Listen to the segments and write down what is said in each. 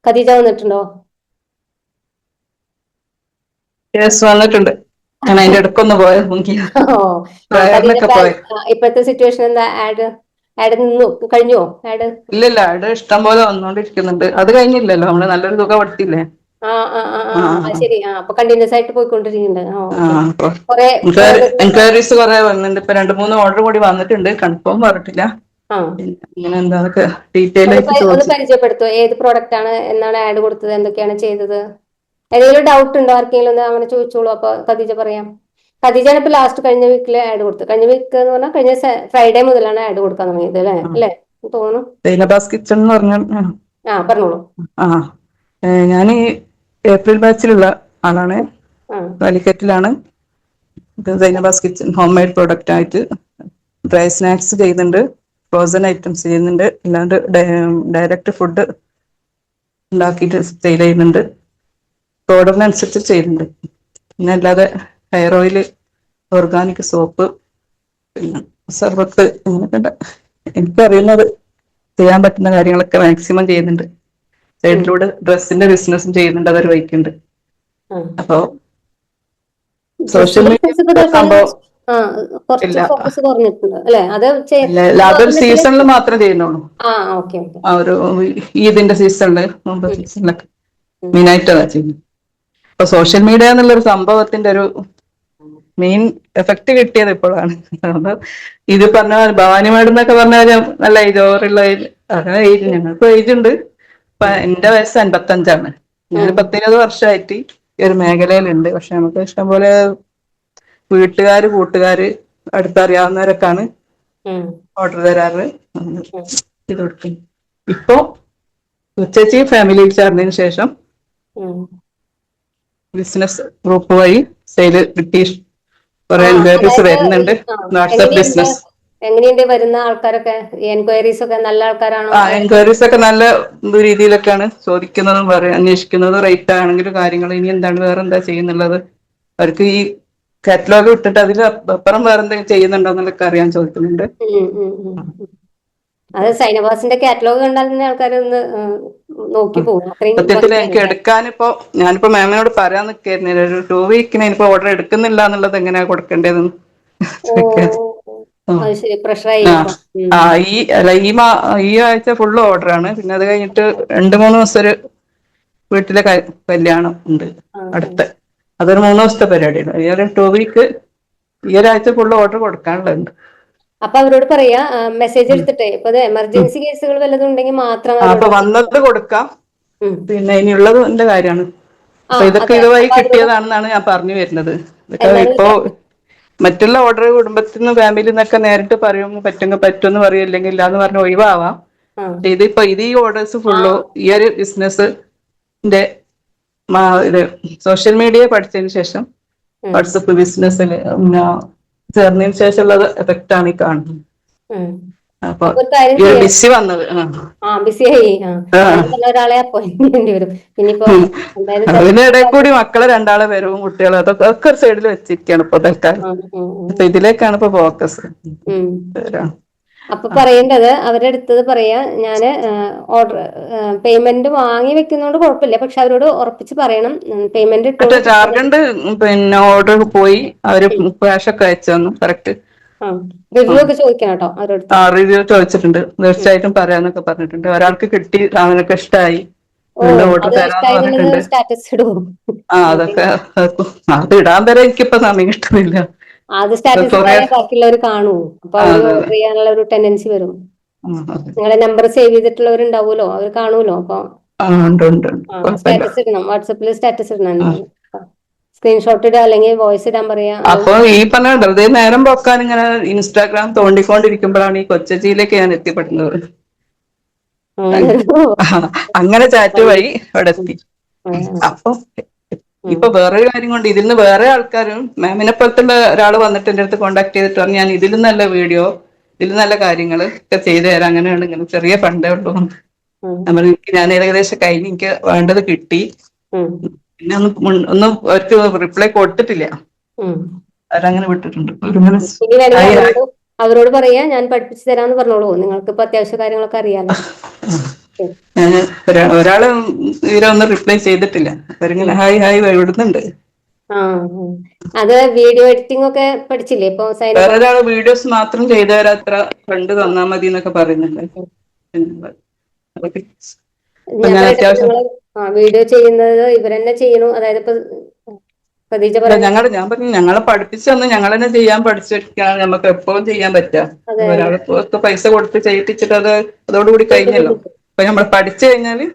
ഖദീജ വന്നിട്ടുണ്ടോ? യെസ്, വന്നിട്ടുണ്ട്. ഞാൻ അതിന്റെ ഇടക്കൊന്ന് പോയ ഓ ഖദീജ പ്രയറിനൊക്കെ പോയ. ഇപ്പോഴത്തെ സിറ്റുവേഷൻ എന്താ? ആഡ് നിന്നു കഴിഞ്ഞോ ആഡ്? ഇല്ലില്ല, അവിടെ ഇഷ്ടം പോലെ വന്നോണ്ടിരിക്കുന്നുണ്ട്. അത് കഴിഞ്ഞില്ലല്ലോ, നമ്മള് നല്ലൊരു തുക കൊടുത്തില്ലേ. ശരി. അപ്പൊ കണ്ടിന്യൂസ് ആയിട്ട് പോയിക്കൊണ്ടിരിക്കുന്നുണ്ട്. അപ്പൊ കുറെ എൻക്വയറീസ് കുറെ വന്നിട്ടുണ്ട്. ഇപ്പൊ 2-3 ഓർഡർ കൂടി വന്നിട്ടുണ്ട്. കൺഫേം പറഞ്ഞിട്ടില്ല. പിന്നെ ഇങ്ങനെ എന്താന്നൊക്കെ ഡീറ്റെയിൽ ആയിട്ട് ഒന്ന് ചോദിച്ചു. പരിചയപ്പെടുത്തോ? ഏത് പ്രോഡക്റ്റ് ആണ്, എന്നാണ് ആഡ് കൊടുത്തത്, എന്തൊക്കെയാണ് ചെയ്തത്? ഏതെങ്കിലും ഡൗട്ട് ഉണ്ടോ ആർക്കെങ്കിലും? ഒന്ന് അങ്ങനെ ചോദിച്ചോളൂ, അപ്പൊ ഖദീജ പറയാം. ഖദീജയാണ് ഇപ്പൊ ലാസ്റ്റ് കഴിഞ്ഞ വീക്കിൽ ആഡ് കൊടുത്തത്. കഴിഞ്ഞ വീക്ക് എന്ന് പറഞ്ഞാൽ കഴിഞ്ഞ ഫ്രൈഡേ മുതലാണ് ആഡ് കൊടുക്കാൻ തുടങ്ങിയത് അല്ലേ? അല്ലേ തോന്നുന്നു. സൈനബാസ് കിച്ചൺ എന്ന് പറഞ്ഞാൽ പറഞ്ഞോളൂ. ഞാൻ ഈ ഏപ്രിൽ ബാച്ചിലുള്ള ആളാണ്. കാലിക്കറ്റിലാണ്. സൈനബാസ് കിച്ചൺ ഹോം മെയ്ഡ് പ്രോഡക്റ്റ് ആയിട്ട് ഡ്രൈ സ്നാക്സ് ചെയ്യുന്നുണ്ട്, ഫ്രോസൺ ഐറ്റംസ് ചെയ്യുന്നുണ്ട്, അല്ലാണ്ട് ഡയറക്റ്റ് ഫുഡ് ഉണ്ടാക്കിയിട്ട് സെയിൽ ചെയ്യുന്നുണ്ട്. ഓർഡറിനനുസരിച്ച് ചെയ്യുന്നുണ്ട്. പിന്നെ അല്ലാതെ ഹെയർ ഓയിൽ, ഓർഗാനിക് സോപ്പ്, പിന്നെ സർബത്ത്, അങ്ങനെയൊക്കെ എനിക്കറിയുന്നത് ചെയ്യാൻ പറ്റുന്ന കാര്യങ്ങളൊക്കെ മാക്സിമം ചെയ്യുന്നുണ്ട്. സൈഡിലൂടെ ഡ്രസ്സിന്റെ ബിസിനസ്സും ചെയ്യുന്നുണ്ട്. അതൊരു വഴിക്കുണ്ട്. അപ്പോ സോഷ്യൽ മീഡിയ സംഭവം കുറച്ച് ഇല്ല. ഫോക്കസ് കുറഞ്ഞിട്ടുണ്ട് അല്ലെ? അത് അല്ല, അതൊരു സീസണിൽ മാത്രമേ ചെയ്യുന്നുള്ളൂ. ഓക്കെ. ഒരു ഈദിന്റെ സീസണില്, മുമ്പ് സീസണിലൊക്കെ മെയിനായിട്ട് അതാ ചെയ്യുന്നത്. അപ്പൊ സോഷ്യൽ മീഡിയ എന്നുള്ളൊരു സംഭവത്തിന്റെ ഒരു മെയിൻ എഫക്ട് കിട്ടിയത് ഇപ്പോഴാണ്. ഇത് പറഞ്ഞ ഭവാനി മേഡം എന്നൊക്കെ പറഞ്ഞാൽ നല്ല ഏജ്, ഓവറുള്ള ഏജ്, അങ്ങനെ ഏജ്, ഞങ്ങൾക്ക് ഏജ് ഉണ്ട്. എന്റെ വയസ്സ് 55ആണ്. ഞാൻ 10-20 വർഷമായിട്ട് ഈ ഒരു മേഖലയിലുണ്ട്. പക്ഷെ നമുക്ക് ഇഷ്ടംപോലെ വീട്ടുകാര്, കൂട്ടുകാര്, അടുത്തറിയാവുന്നവരൊക്കെയാണ് ഓർഡർ തരാറ്. ഇത് കൊടുക്കും. ഇപ്പൊ ചേച്ചി ഫാമിലി ചേർന്നതിന് ശേഷം ബിസിനസ് ഗ്രൂപ്പ് വഴി സെയിൽ കിട്ടി. കുറെ എൻക്വയറീസ് വരുന്നുണ്ട്. WhatsApp business. എങ്ങനെയുണ്ട് വരുന്ന ആൾക്കാരൊക്കെ? എൻക്വയറീസ് ഒക്കെ നല്ല ആൾക്കാരാണോ? എൻക്വയറീസ് ഒക്കെ നല്ല രീതിയിലൊക്കെയാണ് ചോദിക്കുന്നതും അന്വേഷിക്കുന്നതും. റേറ്റ് ആണെങ്കിലും കാര്യങ്ങൾ, ഇനി എന്താണ്, വേറെ എന്താ ചെയ്യുന്നുള്ളത്, അവർക്ക് ഈ കാറ്റലോഗ് വിട്ടിട്ട് അതിൽ അപ്പുറം വേറെ എന്തെങ്കിലും ചെയ്യുന്നുണ്ടോ എന്നൊക്കെ അറിയാൻ ചോദിക്കുന്നുണ്ട്. അത് സൈനബാസിന്റെ കാറ്റലോഗ് കണ്ടാൽ തന്നെ ആൾക്കാർ ഒന്ന് നോക്കി പോകും. സത്യത്തിൽ എനിക്ക് എടുക്കാനിപ്പോ, ഞാനിപ്പോ മാമിനോട് പറയാൻ നിൽക്കായിരുന്നു, ഒരു 2 വീക്കിന് ഇനിയിപ്പോ ഓർഡർ എടുക്കുന്നില്ല എന്നുള്ളത് എങ്ങനെയാ കൊടുക്കേണ്ടതെന്ന്. ഈ ആഴ്ച ഫുള്ള് ഓർഡറാണ്. പിന്നെ അത് കഴിഞ്ഞിട്ട് 2-3 ദിവസം ഒരു വീട്ടിലെ കല്യാണം ഉണ്ട് അടുത്ത്. അതൊരു 3 ദിവസത്തെ പരിപാടിയാണ്. ഈ ഒരു 2 വീക്ക്, ഈ ഒരാഴ്ച ഫുള്ള് ഓർഡർ കൊടുക്കാനുള്ളത്. അപ്പൊ അവരോട് പറയാ, മെസ്സേജ് എടുത്തിട്ടേ, ഇപ്പൊ എമർജൻസി കേസുകൾ വല്ലതും ഉണ്ടെങ്കിൽ മാത്രം അപ്പൊ വന്നത് കൊടുക്കാം. പിന്നെ ഇനിയുള്ളത് എന്റെ കാര്യമാണ്. അപ്പൊ ഇതൊക്കെ ഇതുവഴി കിട്ടിയതാണെന്നാണ് ഞാൻ പറഞ്ഞു വരുന്നത്. ഇതൊക്കെ ഇപ്പോ മറ്റുള്ള ഓർഡർ കുടുംബത്തിൽ നിന്ന്, ഫാമിലിയിൽ നിന്നൊക്കെ നേരിട്ട് പറയുമ്പോൾ പറ്റുമെന്ന് പറയും, ഇല്ലെങ്കിൽ ഇല്ലാന്ന് പറഞ്ഞ് ഒഴിവാവാം. ഇതിപ്പോ ഈ ഓർഡേഴ്സ് ഫുള്ള് ഈ ഒരു ബിസിനസിന്റെ ഇത് സോഷ്യൽ മീഡിയ പഠിച്ചതിന് ശേഷം, വാട്സപ്പ് ബിസിനസ്സിൽ ചേർന്നതിന് ശേഷമുള്ള എഫക്റ്റ് ആണ് ഈ കാണുന്നത്. അപ്പൊ ബിസി വന്നത്. ബിസിയായി. ഒരാളെ അപ്പോയിന്റ് ചെയ്യേണ്ടി വരും. പിന്നിപ്പോ അതിനിടയിൽ കൂടി മക്കളെ 2 വരവും കുട്ടികളും അതൊക്കെ ഒരു സൈഡിൽ വെച്ചിരിക്കുകയാണ് ഇപ്പൊ തൽക്കാലം. അപ്പൊ ഇതിലേക്കാണ് ഇപ്പൊ ഫോക്കസ്. അപ്പൊ പറയേണ്ടത്, അവരുടെ അടുത്തത് പറയാ, ഞാന് ഓർഡർ പേയ്മെന്റ് വാങ്ങി വെക്കുന്നോണ്ട് കുഴപ്പമില്ല, പക്ഷെ അവരോട് ഉറപ്പിച്ച് പറയണം പേയ്മെന്റ് ഇട്ടോളൂ. ടാർഗറ്റ് പിന്നെ ഓർഡർ പോയി, അവര് ക്യാഷ് ഒക്കെ അയച്ചു തന്നു കറക്റ്റ്. റിവ്യൂ ഒക്കെ ചോദിക്കണം കേട്ടോ അവരോട്. റിവ്യൂ ചോദിച്ചിട്ടുണ്ട്. തീർച്ചയായിട്ടും പറയാന്നൊക്കെ പറഞ്ഞിട്ടുണ്ട്. ഒരാൾക്ക് കിട്ടി, അവനൊക്കെ ഇഷ്ടമായി, ഓർഡർ തരാന്ന് പറഞ്ഞിട്ടുണ്ട്. സ്റ്റാറ്റസ് ഇടും. അതൊക്കെ അത് ഇടാൻ വരെ എനിക്കിപ്പോ സമയം കിട്ടുന്നില്ല. അത് സ്റ്റാറ്റസ് ഇട്ടാലേ ബാക്കിയുള്ളവർ കാണൂ. അപ്പൊ അവര് ഓർഡർ ചെയ്യാനുള്ള ഒരു ടെൻഡൻസി വരും. നിങ്ങളുടെ നമ്പർ സേവ് ചെയ്തിട്ടുള്ളവരുണ്ടാവുമല്ലോ, അവർ കാണൂലോ. അപ്പൊ സ്റ്റാറ്റസ് ഇടണം, വാട്സപ്പിൽ സ്റ്റാറ്റസ് ഇടണം. സ്ക്രീൻഷോട്ട് ഇടുക, അല്ലെങ്കിൽ വോയിസ് ഇടാൻ പറയാ. അപ്പൊ ഈ പറഞ്ഞ വെറുതെ നേരം പോക്കാൻ ഇങ്ങനെ ഇൻസ്റ്റാഗ്രാം തോണ്ടിക്കൊണ്ടിരിക്കുമ്പോഴാണ് ഈ കൊച്ചിയിലേക്ക് ഞാൻ എത്തിപ്പെടുന്നത്. അങ്ങനെ ചാറ്റ് വഴി അവിടെ എത്തി. അപ്പൊ ഇപ്പൊ വേറൊരു കാര്യം കൊണ്ട്, ഇതിൽ നിന്ന് വേറെ ആൾക്കാരും മാമിനെ പോലത്തുള്ള ഒരാൾ വന്നിട്ട് എന്റെ അടുത്ത് കോൺടാക്ട് ചെയ്തിട്ട് പറഞ്ഞു, ഞാൻ ഇതിലും നല്ല വീഡിയോ, ഇതിലും നല്ല കാര്യങ്ങൾ ഒക്കെ ചെയ്തു തരാം, അങ്ങനെയാണ്, ഇങ്ങനെ ചെറിയ ഫണ്ടേ ഉള്ളൂ. ഞാൻ ഏകദേശം കഴിഞ്ഞ് എനിക്ക് വേണ്ടത് കിട്ടി. പിന്നെ ഒന്നും അവർക്ക് റിപ്ലൈ കൊടുത്തിട്ടില്ല. അവരങ്ങനെ വിട്ടിട്ടുണ്ട്. അവരോട് പറയാ, ഞാൻ പഠിപ്പിച്ചു തരാന്ന് പറഞ്ഞോളൂ. നിങ്ങൾക്ക് ഇപ്പൊ അത്യാവശ്യ കാര്യങ്ങളൊക്കെ അറിയാലോ. ഒരാള് ഇവരൊന്നും റിപ്ലൈ ചെയ്തിട്ടില്ല. അവരിങ്ങനെ ഹായ് ഹായ് വിടുന്നുണ്ട്. അത് വീഡിയോ എഡിറ്റിംഗ് ഒക്കെ പഠിച്ചില്ലേ ഇപ്പൊ? വേറൊരാള് വീഡിയോസ് മാത്രം ചെയ്തു തരാത്ര, ഫണ്ട് തന്നാ മതി എന്നൊക്കെ പറയുന്നുണ്ട്. ഞാൻ പറയട്ടെ, നിങ്ങള് വീഡിയോ ചെയ്യുന്നത് ഇവരെന്നെ ചെയ്യണു, അതായത് ഇപ്പൊ ഖദീജ പറയുന്നത്. ഞാൻ പറഞ്ഞു ഞങ്ങളെ പഠിപ്പിച്ചു തന്ന് ഞങ്ങൾ തന്നെ ചെയ്യാൻ പഠിച്ചിരിക്കുകയാണ്. നമുക്ക് എപ്പോഴും ചെയ്യാൻ പറ്റുക. ഒരാൾക്ക് പൈസ കൊടുത്ത് ചെയ്യിപ്പിച്ചിട്ട് അതോടുകൂടി കഴിഞ്ഞല്ലോ. അപ്പൊ നമ്മൾ പഠിച്ചു കഴിഞ്ഞാല്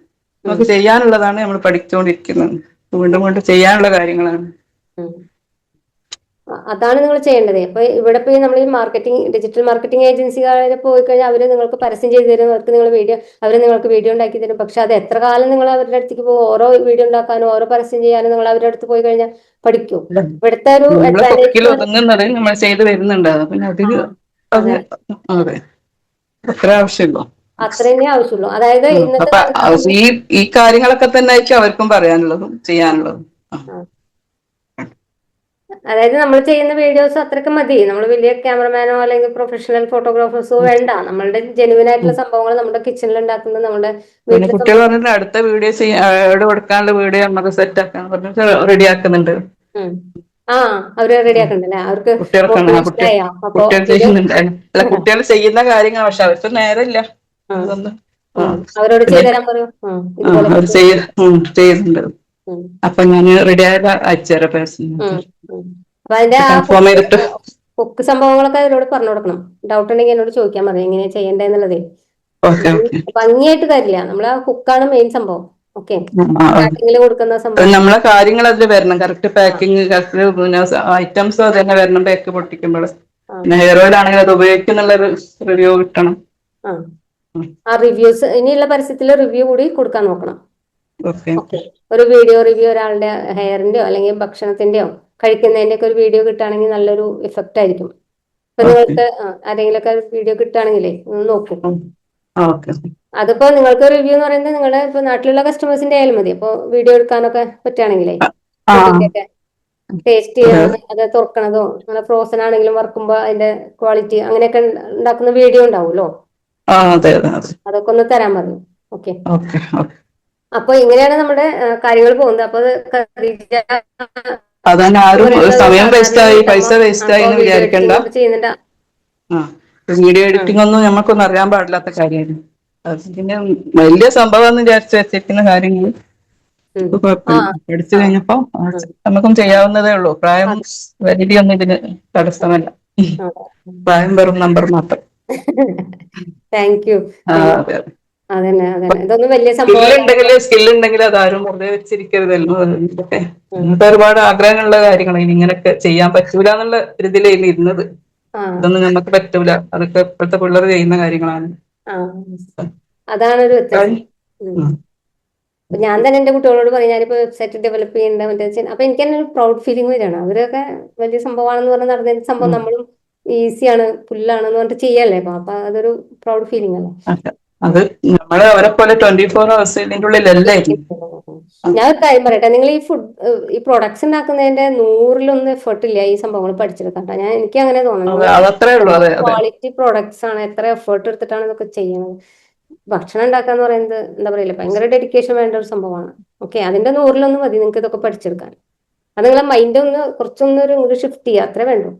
നമുക്ക് ചെയ്യാനുള്ളതാണ്. നമ്മൾ പഠിച്ചുകൊണ്ടിരിക്കുന്നത്, വീണ്ടും വീണ്ടും ചെയ്യാനുള്ള കാര്യങ്ങളാണ്. അതാണ് നിങ്ങൾ ചെയ്യേണ്ടത്. അപ്പൊ ഇവിടെ പോയി നമ്മൾ ഈ ഡിജിറ്റൽ മാർക്കറ്റിംഗ് ഏജൻസികളിൽ പോയി കഴിഞ്ഞാൽ അവര് നിങ്ങൾക്ക് പരസ്യം ചെയ്തു തരും. നിങ്ങൾക്ക് വീഡിയോ ഉണ്ടാക്കി തരും. പക്ഷെ അത് എത്ര കാലം നിങ്ങൾ അവരുടെ അടുത്തേക്ക് പോകും? ഓരോ വീഡിയോ ഉണ്ടാക്കാനും ഓരോ പരസ്യം ചെയ്യാനും നിങ്ങൾ അവരുടെ അടുത്ത് പോയി കഴിഞ്ഞാൽ പഠിക്കും. ഇവിടുത്തെ ഒരു അഡ്വാൻറ്റേജ് ഒതുങ്ങുന്നത് നമ്മൾ ചെയ്ത് വരുന്നുണ്ട്. പിന്നെ അത്ര ആവശ്യമുള്ളൂ. അത്രേ ആവശ്യമുള്ളൂ. അതായത് ഇന്നത്തെ കാലത്ത് ഈ കാര്യങ്ങളൊക്കെ തന്നെ ആയിരിക്കും അവർക്കും പറയാനുള്ളതും ചെയ്യാനുള്ളതും. അതായത് നമ്മൾ ചെയ്യുന്ന വീഡിയോസ് അത്രയ്ക്ക് മതി. നമ്മൾ വലിയ ക്യാമറമാനോ അല്ലെങ്കിൽ പ്രൊഫഷണൽ ഫോട്ടോഗ്രാഫേഴ്സോ വേണ്ട. നമ്മളുടെ ജെനുവിൻ ആയിട്ടുള്ള സംഭവങ്ങൾ നമ്മുടെ കിച്ചണിൽ ഉണ്ടാക്കുന്നത്, നമ്മുടെ വീട്ടിൽ. കുട്ടികൾ പറഞ്ഞിട്ട് അടുത്ത വീഡിയോ എവിടെ കൊടുക്കാനുള്ള വീഡിയോ നമുക്ക് സെറ്റ് ആക്കാൻ പറഞ്ഞിട്ട് റെഡി ആക്കുന്നുണ്ട്. അവര് റെഡി ആക്കണ്ടല്ലേ? അവർക്ക് കുട്ടികൾ ചെയ്യുന്നുണ്ട്. അല്ല, കുട്ടികൾ ചെയ്യുന്ന കാര്യങ്ങൾ പക്ഷെ അവർക്ക് നേരമില്ല. അവരോട് ചെയ്തുതരാൻ പറയൂ. അവർ ചെയ്യുന്നുണ്ട്. അപ്പൊ ഞാൻ റെഡി ആയത് അയച്ചുതരാം പേഴ്സണൽ. അപ്പൊ അതിന്റെ കുക്ക് സംഭവങ്ങളൊക്കെ അവരോട് പറഞ്ഞു കൊടുക്കണം. ഡൗട്ട് ഉണ്ടെങ്കിൽ എന്നോട് ചോദിക്കാൻ മതി എങ്ങനെയാ ചെയ്യേണ്ടതെന്നുള്ളതേ. ഭംഗിയായിട്ട് തരില്ല. നമ്മളെ കുക്കാണ് മെയിൻ സംഭവം. ഓക്കെ, സ്റ്റാർട്ടിങ്ങിൽ കൊടുക്കുന്ന സംഭവം നമ്മളെ കാര്യങ്ങൾ അതിൽ വരണം. കറക്റ്റ് പാക്കിങ്, കറക്റ്റ് ഐറ്റംസ് അത് തന്നെ വരണം. പാക്ക് പൊട്ടിക്കുമ്പോൾ പിന്നെ ഹെയർ ഓയിൽ ആണെങ്കിൽ അത് ഉപയോഗിക്കുന്നുള്ള റിവ്യൂ കിട്ടണം. ആ റിവ്യൂസ്, ഇനിയുള്ള പരസ്യത്തിൽ റിവ്യൂ കൂടി കൊടുക്കാൻ നോക്കണം. ഓക്കെ, ഒരു വീഡിയോ റിവ്യൂ ഒരാളുടെ ഹെയറിന്റെയോ അല്ലെങ്കിൽ ഭക്ഷണത്തിന്റെയോ കഴിക്കുന്നതിന്റെ ഒക്കെ ഒരു വീഡിയോ കിട്ടുകയാണെങ്കിൽ നല്ലൊരു ഇഫക്റ്റ് ആയിരിക്കും. ഇപ്പൊ നിങ്ങൾക്ക് ആരെങ്കിലും ഒക്കെ വീഡിയോ കിട്ടുകയാണെങ്കിലേ ഒന്ന് നോക്കും. അതിപ്പോ നിങ്ങൾക്ക് റിവ്യൂ എന്ന് പറയുന്നത് നിങ്ങളുടെ ഇപ്പൊ നാട്ടിലുള്ള കസ്റ്റമേഴ്സിന്റെ ആയാലും മതി. അപ്പൊ വീഡിയോ എടുക്കാനൊക്കെ പറ്റുകയാണെങ്കിലേ ടേസ്റ്റ് ചെയ്യാൻ, അത് തുറക്കണതോ അങ്ങനെ ഫ്രോസൺ ആണെങ്കിലും വറുക്കുമ്പോ അതിന്റെ ക്വാളിറ്റി അങ്ങനെയൊക്കെ ഉണ്ടാക്കുന്ന വീഡിയോ ഉണ്ടാവുമല്ലോ. അതൊക്കെ ഒന്ന് തരാൻ പറഞ്ഞു. ഓക്കെ, അപ്പൊ ഇങ്ങനെയാണ് നമ്മുടെ കാര്യങ്ങൾ പോകുന്നത്. അപ്പൊ അതന്നെ, ആരും സമയം വേസ്റ്റായി പൈസ വേസ്റ്റായി എന്ന് വിചാരിക്കണ്ട. വീഡിയോ എഡിറ്റിംഗ് ഒന്നും ഞമ്മക്കൊന്നും അറിയാൻ പാടില്ലാത്ത കാര്യമാണ്. പിന്നെ വലിയ സംഭവം എന്ന് വിചാരിച്ചു വെച്ചിരിക്കുന്ന കാര്യങ്ങൾ പഠിച്ചു കഴിഞ്ഞപ്പോ നമുക്കും ചെയ്യാവുന്നതേ ഉള്ളൂ. പ്രായം പരിധിയൊന്നും ഇതിന് തടസ്സമല്ല. പ്രായം വെറും നമ്പർ മാത്രം. Thank you. അതന്നെ ഇതൊന്നും വലിയ സ്കില്ലുണ്ടെങ്കിൽ അതാരും വെറുതെ വെച്ചിരിക്കരുതല്ലോ. ഇങ്ങനത്തെ ഒരുപാട് ആഗ്രഹങ്ങളുള്ള കാര്യങ്ങളാണ്. ഇങ്ങനെയൊക്കെ ചെയ്യാൻ പറ്റൂല എന്നുള്ള ഇതിലായിരുന്നു ഇരുന്നത്. ഇതൊന്നും നമുക്ക് പറ്റൂല. അതൊക്കെ ഇപ്പോഴത്തെ പിള്ളേർ ചെയ്യുന്ന കാര്യങ്ങളാണ്. അതാണൊരു വ്യത്യാസം. ഞാൻ തന്നെ എന്റെ കുട്ടികളോട് പറയും, ഞാനിപ്പോ വെബ്സൈറ്റ് ഡെവലപ്പ് ചെയ്യേണ്ട അപ്പൊ എനിക്ക് തന്നെ ഒരു പ്രൗഡ് ഫീലിംഗ് വരികയാണ്. അവരൊക്കെ വലിയ സംഭവമാണെന്ന് പറഞ്ഞ് നടന്ന സംഭവം നമ്മളും ഈസിയാണ്, പുല്ലാണെന്ന് പറഞ്ഞിട്ട് ചെയ്യല്ലേ. അപ്പൊ അതൊരു പ്രൗഡ് ഫീലിംഗ് അല്ലേ. അത് നമ്മള് അവരെ പോലെ 24 hours ഇതിന്റെ ഉള്ളിലല്ലേ. ഞാൻ ഒരു കാര്യം പറയട്ടെ, നിങ്ങൾ ഈ പ്രൊഡക്ട്സ് ഉണ്ടാക്കുന്നതിന്റെ 100% എഫേർട്ട് ഇല്ല ഈ സംഭവങ്ങൾ പഠിച്ചെടുക്കാൻ. എനിക്ക് അങ്ങനെ തോന്നുന്നു. ക്വാളിറ്റി പ്രൊഡക്ട്സ് ആണ്, എത്ര എഫേർട്ട് എടുത്തിട്ടാണ് ഇതൊക്കെ ചെയ്യുന്നത്. ഭക്ഷണം ഉണ്ടാക്കാന്ന് പറയുന്നത് എന്താ പറയില്ല, ഭയങ്കര ഡെഡിക്കേഷൻ വേണ്ട ഒരു സംഭവമാണ്. ഓക്കെ, അതിന്റെ 100% മതി നിങ്ങൾക്ക് ഇതൊക്കെ പഠിച്ചെടുക്കാൻ. അത് നിങ്ങളെ മൈൻഡ് ഒരു ഷിഫ്റ്റ് ചെയ്യുക, അത്രേ വേണ്ടു.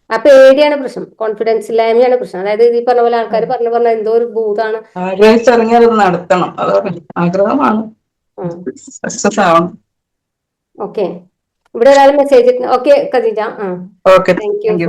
ആ പേടിയാണ് പ്രശ്നം, കോൺഫിഡൻസ് ഇല്ലായ്മയാണ് പ്രശ്നം. അതായത് ഈ പറഞ്ഞ പോലെ ആൾക്കാർ പറഞ്ഞ എന്തോ ഒരു ഭൂതാണ്. ആഗ്രഹിച്ചിറങ്ങിയാൽ അത് നടത്തണം. അതാണ് ആഗ്രഹമാണ്. ഓക്കെ, ഇവിടെ ഒരാൾ message. Okay Khadeeja, thank U.